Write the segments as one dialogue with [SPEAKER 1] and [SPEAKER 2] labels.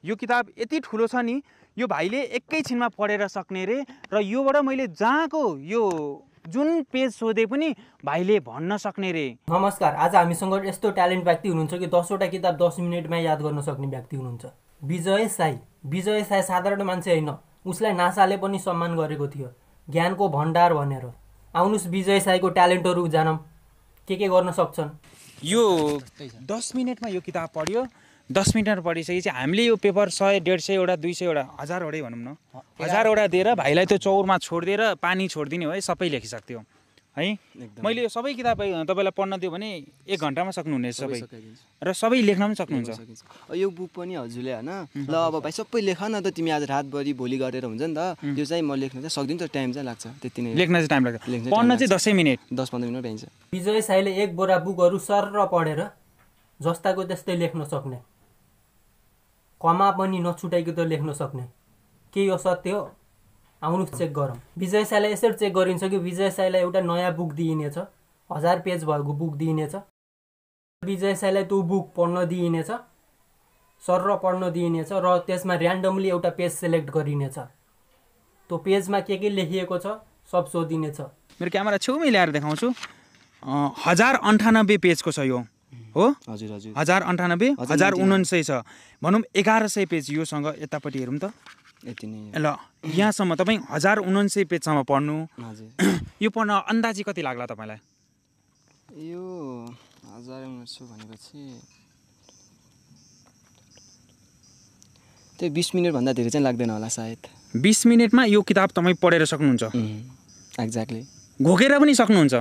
[SPEAKER 1] यो किताब यति ठुलो छ नि यो भाइले एकैछिनमा पढेर सक्ने रे र योबाट मैले जहाँको यो जुन पेज सोधे पनि भाइले भन्न सक्ने रे।
[SPEAKER 2] नमस्कार, आज हामीसँग यस्तो ट्यालेन्ट व्यक्ति हुनुहुन्छ कि 10वटा किताब 10 मिनेटमा याद गर्न सक्ने व्यक्ति हुनुहुन्छ। विजय साई। विजय साई साधारण मान्छे होइन, उसलाई नासाले पनि सम्मान गरेको थियो ज्ञानको भण्डार भनेर। आउनुस् विजय साईको ट्यालेन्टहरू जानौँ, के गर्न सक्छन्।
[SPEAKER 1] यो 10 मिनेटमा यो किताब पढ्यो, 10 मिनेटमा पढिसकेपछि हामीले यो पेपर 100, 150 वटा, 200 वटा, 1000 वटै भनौँ न, 1000 वटा दिएर भाइलाई त्यो चौरमा छोडिदिएर पानी छोडिदिने हो है, सबै लेखिसक्थ्यो है। मैले यो सबै किताब तपाईँलाई पढ्न दियो भने 1 घन्टामा सक्नुहुनेछ सबै, र सबै लेख्न पनि सक्नुहुन्छ।
[SPEAKER 3] यो बुक पनि हजुरले होइन ल अब भाइ सबै लेख न त, तिमी आज रातभरि भोलि गरेर हुन्छ नि त। त्यो चाहिँ म लेख्न चाहिँ सक्दिनँ, तर टाइम चाहिँ लाग्छ त्यति नै। लेख्न
[SPEAKER 1] चाहिँ टाइम लाग्छ, पढ्न चाहिँ 10 मिनेट
[SPEAKER 3] 10-15 मिनट पाइन्छ।
[SPEAKER 2] विजय साईले 1 बोरा बुकहरू सर पढेर जस्ताको त्यस्तै लेख्न सक्ने, कमा पनि नछुटाइको त लेख्न सक्ने, के यो सत्य हो? आउनुहोस् चेक गरौँ। विजय साईलाई यसरी चेक गरिन्छ कि विजय साईलाई एउटा नयाँ बुक दिइनेछ, 1000 पेज भएको बुक दिइनेछ। विजय साईलाई त्यो बुक पढ्न दिइनेछ, सर पढ्न दिइनेछ, र त्यसमा ऱ्यान्डमली एउटा पेज सेलेक्ट गरिनेछ। त्यो पेजमा के लेखिएको छ सब सोधिनेछ।
[SPEAKER 1] मेरो क्यामेरा छेउमै ल्याएर देखाउँछु। 1098 पेजको छ यो हो।
[SPEAKER 3] हजुर हजुर,
[SPEAKER 1] 1098, 1099 छ भनौँ, 1100 पेज योसँग। यतापट्टि हेरौँ त,
[SPEAKER 3] यति नै
[SPEAKER 1] ल यहाँसम्म तपाईँ 1099 पेजसम्म पढ्नु। यो पढ्न अन्दाजी कति लाग्ला तपाईँलाई?
[SPEAKER 3] यो 1099 भनेपछि त्यो 20 मिनटभन्दा धेरै चाहिँ लाग्दैन होला सायद।
[SPEAKER 1] 20 मिनटमा यो किताब तपाईँ पढेर सक्नुहुन्छ।
[SPEAKER 3] एक्ज्याक्टली।
[SPEAKER 1] घोकेर पनि सक्नुहुन्छ,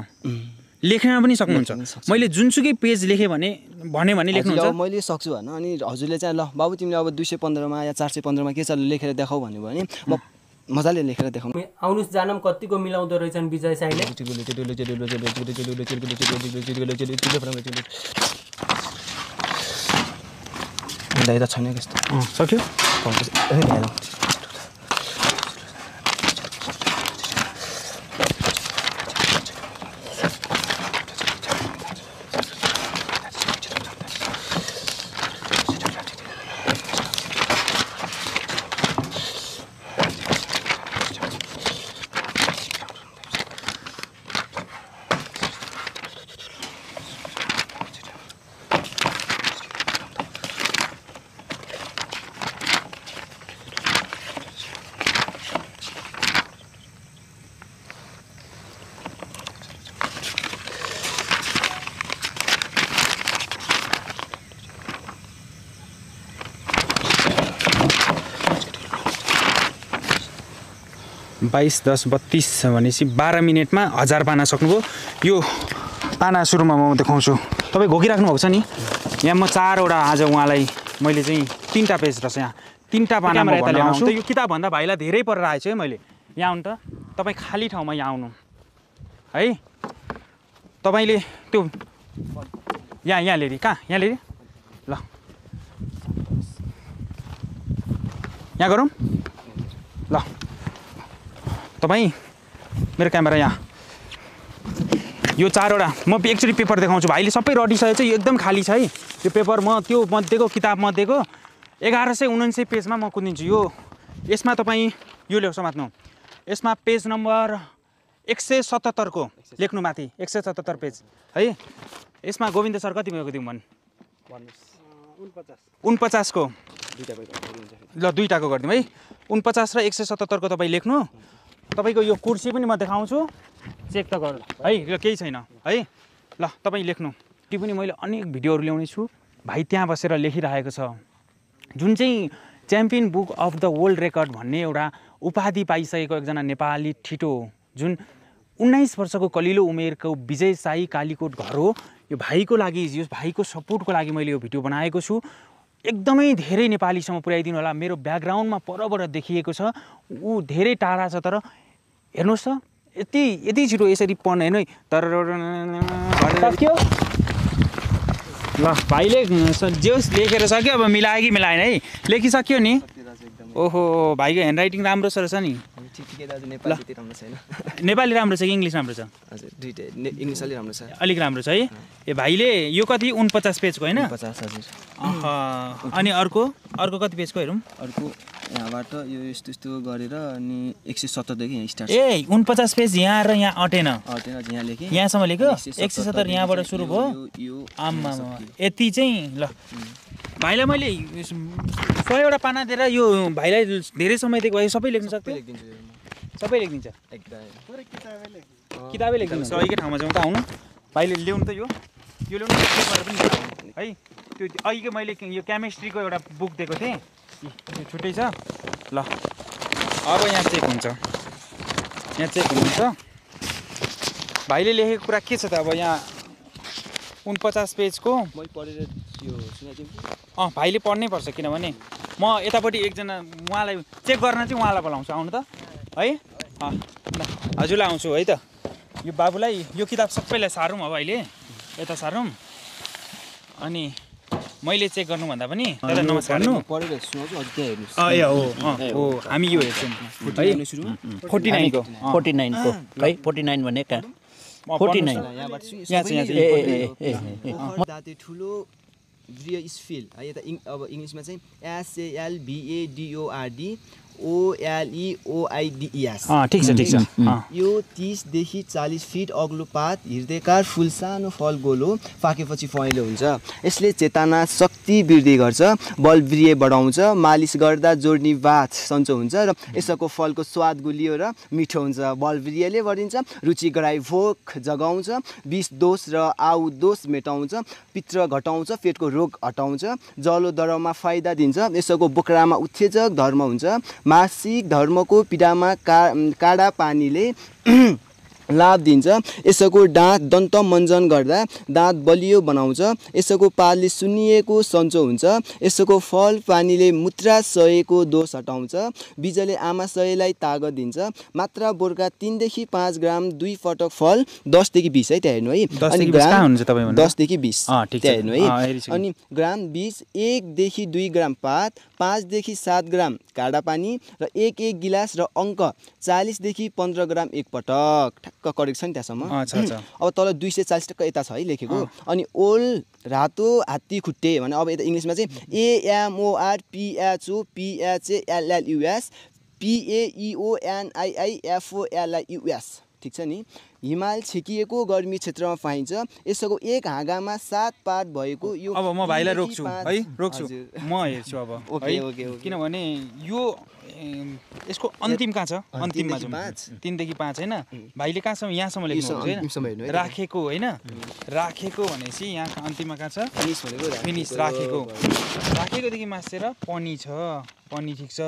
[SPEAKER 1] लेख्न पनि सक्नुहुन्छ। मैले जुनसुकै पेज लेखेँ भने लेख्नुहुन्छ।
[SPEAKER 3] मैले सक्छु भन, अनि हजुरले चाहिँ ल बाबु तिमीले अब 215मा या 415मा के छ लेखेर देखाऊ भन्यो भने म मजाले लेखेर देखाउँ।
[SPEAKER 2] आउनुहोस् जानम कतिको मिलाउँदो रहेछन् विजय साईले।
[SPEAKER 3] दाइ त छैन कस्तो
[SPEAKER 1] सक्यो। बाइस 10 32 भनेपछि 12 मिनटमा 1000 पाना सक्नुभयो। यो पाना सुरुमा म देखाउँछु। तपाईँ घोकिराख्नु भएको छ नि, यहाँ म 4 वटा आज उहाँलाई मैले चाहिँ 3टा पेज रहेछ, यहाँ 3टा पाना म यता ल्याउँछु। यो किताबभन्दा भाइलाई धेरै परेर आएछ है मैले। यहाँ आउनु त, तपाईँ खाली ठाउँमा यहाँ आउनु है। तपाईँले त्यो यहाँ लिएर कहाँ यहाँ लिएर ल यहाँ गरौँ ल। तपाईँ मेरो क्यामेरा यहाँ, यो 4 वटा म एक्चुअली पेपर देखाउँछु। भाइले सबै रटिसकेको छ, यो एकदम खाली छ है यो पेपर। म त्यो मध्येको किताब मध्येको 1179 पेजमा म कुदिन्छु। यो यसमा तपाईँ यो ल्याउ समात्नु, यसमा पेज नम्बर 177 को लेख्नु, माथि 177 पेज है। यसमा गोविन्द सर कति भएको दिउँ भन्? 49 को ल 2टाको गरिदिउँ है। 49 र 177 को तपाईँ लेख्नु। तपाईँको यो कुर्सी पनि म देखाउँछु, चेक त गर्नु है, यो केही छैन है। ल तपाईँ लेख्नु। त्यो पनि मैले अनेक भिडियोहरू ल्याउने छु। भाइ त्यहाँ बसेर लेखिरहेको छ, जुन चाहिँ champion book of the world record भन्ने एउटा उपाधि पाइसकेको एकजना नेपाली ठिटो, जुन 19 वर्षको कलिलो उमेरको विजय साई कालीकोट घर हो। यो भाइको लागि, यो भाइको सपोर्टको लागि मैले यो भिडियो बनाएको छु। एकदमै धेरै नेपालीसम्म पुर्याइदिनु होला। मेरो ब्याकग्राउन्डमा परबाट देखिएको छ, ऊ धेरै टाढा छ, तर हेर्नुहोस् त यति छिटो यसरी पढ्ने होइन तर सक्यो। ल भाइले जेस लेखेर सक्यो, अब मिलायो कि मिलाएन है, लेखिसक्यो नि। ओहो भाइको ह्यान्ड राइटिङ राम्रो छ रहेछ नि।
[SPEAKER 3] ठिकै दाजु नेपाली त्यति राम्रो छैन
[SPEAKER 1] नेपाली राम्रो छ कि इङ्ग्लिस राम्रो छ
[SPEAKER 3] हजुर दुईटै इङ्ग्लिस अलि राम्रो छ
[SPEAKER 1] अलिक राम्रो छ है ए भाइले यो कति 49 पेजको होइन
[SPEAKER 3] 50 हजुर
[SPEAKER 1] अनि अर्को कति पेजको हेरौँ
[SPEAKER 3] अर्को यहाँबाट यो यस्तो यस्तो गरेर अनि 170 देखि यहाँ स्टार्ट
[SPEAKER 1] ए 49 पेज यहाँ र यहाँ अटेन
[SPEAKER 3] यहाँ लेखेँ
[SPEAKER 1] यहाँसम्म लेख्यो 170 यहाँबाट सुरु भयो आम्मा यति चाहिँ ल भाइलाई मैले 100वटा पाना दिएर यो भाइलाई धेरै समय दिएको भए सबै लेख्न सक्थ्यो सबै लेखिदिन्छ किताबै लेखिदिन्छ सहीकै ठाउँमा जाउँ त आउनु भाइले ल्याउनु त यो ल्याउनु पनि है त्यो अघिकै मैले यो केमिस्ट्रीको एउटा बुक दिएको थिएँ यो छुट्टै छ ल अब यहाँ चेक हुन्छ भाइले लेखेको कुरा के छ त अब यहाँ 49 पेजको
[SPEAKER 3] मैले पढेर यो सुनाइदिन्छु
[SPEAKER 1] भाइले पढ्नै पर्छ किनभने म यतापट्टि एकजना उहाँलाई चेक गर्न चाहिँ उहाँलाई बोलाउँछु आउनु त है हजुरलाई आउँछु है त यो बाबुलाई यो किताब सबैलाई सारौँ अब अहिले यता सारौँ अनि मैले चेक गर्नुभन्दा पनि दादा नमस्कार
[SPEAKER 3] पढेर सुनाउँछु हजुर त्यहाँ हेर्नुहोस्
[SPEAKER 1] हो हामी यो हेर्छौँ है 49 को
[SPEAKER 4] 49 को है 49 भने कहाँ 49
[SPEAKER 3] दाते ठुलो वृयस्फील है यता अब इङ्ग्लिसमा चाहिँ SALBADORD OLEOIDES
[SPEAKER 1] ठिक छ
[SPEAKER 3] यो 30 देखि 40 फिट अग्लो पात हृदयकार फुल सानो फल गोलो पाकेपछि पहेँलो हुन्छ यसले चेतना शक्ति वृद्धि गर्छ बलवीर्य बढाउँछ मालिस गर्दा जोड्नी बाथ सन्चो हुन्छ र यसको फलको स्वाद गुलियो र मिठो हुन्छ बलवीर्यले बढिन्छ रुचि गराई भोक जगाउँछ विष दोष र आउ दोष मेटाउँछ पित्र घटाउँछ पेटको रोग हटाउँछ जलो दरमा फाइदा दिन्छ यसको बोक्रामा उत्तेजक धर्म हुन्छ मासिक धर्मको पीडामा काडा पानीले लाभ दिन्छ यसको दाँत दन्त मञ्जन गर्दा दाँत बलियो बनाउँछ यसको पातले सुन्निएको सन्चो हुन्छ यसको फल पानीले मूत्राशयको दोष हटाउँछ बीजले आमाशयलाई तागत दिन्छ मात्रा बोर्का 3 देखि 5 ग्राम 2 पटक फल 10 देखि 20 है त्यहाँ हेर्नु है
[SPEAKER 1] अनि ग्राम
[SPEAKER 3] 10 देखि 20 त्यहाँ हेर्नु है अनि ग्राम 20 1 देखि 2 ग्राम पात 5 देखि 7 ग्राम काडा पानी र 1 गिलास र अङ्क 40 देखि 15 ग्राम एक पटक ठ्याक्क करेक्ट छ नि त्यहाँसम्म अब तल 240 टक्क यता छ है लेखेको अनि ओल रातो हात्ती खुट्टे भने अब यता इङ्ग्लिसमा चाहिँ AMORPHOPHALLUS PAEONIIFOLIUS ठिक छ नि हिमाल छेकिएको गर्मी क्षेत्रमा पाइन्छ यसको एक हाँगामा 7 पात भएको यो
[SPEAKER 1] अब म भाइलाई रोक्छु है रोक्छु म हेर्छु अब
[SPEAKER 3] ओके
[SPEAKER 1] किनभने यो यसको अन्तिम कहाँ छ अन्तिममा जाउँ 3 देखि 5 हैन भाइले कहाँसम्म यहाँसम्म लेख्नुहुन्छ हैन राखेको हैन राखेको भनेपछि यहाँ अन्तिममा कहाँ छ फिनिश राखेकोदेखि मासेर पनि छ पनि ठिक छ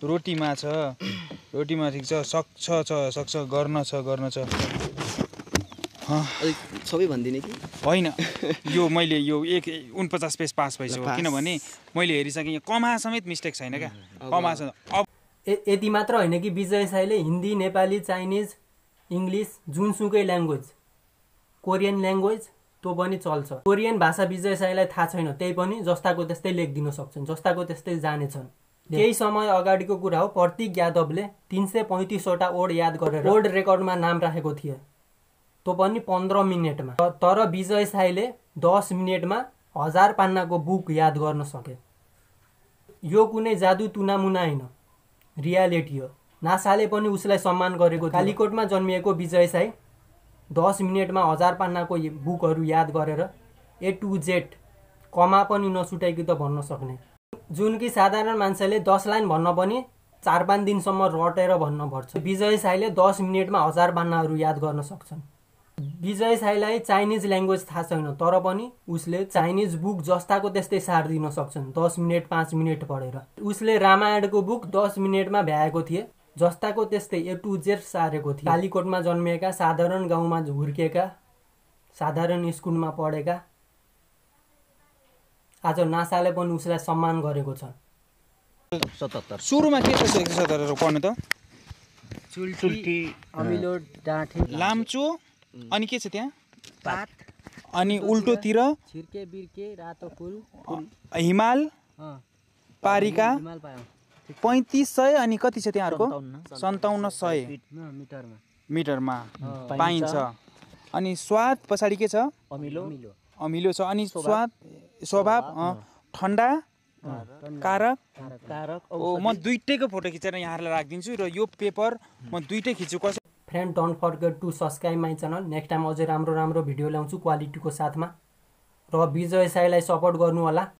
[SPEAKER 1] रोटीमा ठिक छ सक्छ गर्न छ
[SPEAKER 3] सबै भन्दिने कि
[SPEAKER 1] होइन यो मैले यो 49 पेज पास भइसक्यो किनभने मैले हेरिसकेँ यहाँ कमा समेत मिस्टेक छैन क्या कमा छ अब
[SPEAKER 2] यति मात्र होइन कि विजय साईले हिन्दी नेपाली चाइनिज इङ्ग्लिस जुनसुकै ल्याङ्ग्वेज कोरियन ल्याङ्ग्वेज त्यो पनि चल्छ कोरियन भाषा विजय साईलाई थाहा छैन त्यही पनि जस्ताको त्यस्तै लेखिदिन सक्छन् जस्ताको त्यस्तै जानेछन् केही समय अगाडिको कुरा हो प्रतीक यादवले 335 वटा ओड याद गरेर ओल्ड रेकर्डमा नाम राखेको थिए त्यो पनि 15 मिनेटमा तर विजय साईले 10 मिनेटमा 1000 पन्नाको बुक याद गर्न सके यो कुनै जादु तुनामुना होइन रियालिटी हो नासाले पनि उसलाई सम्मान गरेको कालीकोटमा जन्मिएको विजय साई 10 मिनेटमा 1000 पन्नाको बुकहरू याद गरेर A to Z कमा पनि नछुटाइकि त भन्न सक्ने जुन कि साधारण मान्छेले 10 लाइन भन्न पनि 4-5 दिनसम्म रटेर भन्न पर्छ विजय साईले 10 मिनेटमा 1000 पन्नाहरू याद गर्न सक्छन् विजय साईलाई चाइनिज ल्याङ्ग्वेज थाहा छैन तर पनि उसले चाइनिज बुक जस्ताको त्यस्तै सार दिन सक्छन् 10 मिनेट 5 मिनेट पढेर उसले रामायणको बुक 10 मिनेटमा भ्याएको थिए जस्ताको त्यस्तै A to Z सारेको थिए कालीकोटमा जन्मिएका साधारण गाउँमा हुर्केका साधारण स्कुलमा पढेका आज नासाले पनि उसलाई सम्मान गरेको छ
[SPEAKER 4] 77
[SPEAKER 1] सुरुमा के छ 177 पढ्नु त
[SPEAKER 4] चुल्टी अमिलो डाँठे
[SPEAKER 1] लाम्चो अनि के छ त्यहाँ
[SPEAKER 4] पात
[SPEAKER 1] अनि उल्टोतिर
[SPEAKER 4] छिर्के बिर्के रातो फुल
[SPEAKER 1] हिमाल पारिका 3500 अनि कति छ त्यहाँहरूको 5700 मिटरमा पाइन्छ। अनि स्वाद पछाडि के छ अमिलो छ अनि स्वाद स्वभाव ठन्डा कारक म दुईटैको फोटो खिचेर यहाँहरूलाई राखिदिन्छु र यो पेपर म दुईटै खिच्छु कसै।
[SPEAKER 2] Friend don't forget to subscribe my channel. Next time अझै राम्रो भिडियो ल्याउँछु क्वालिटीको साथमा र विजय साईलाई सपोर्ट गर्नु होला।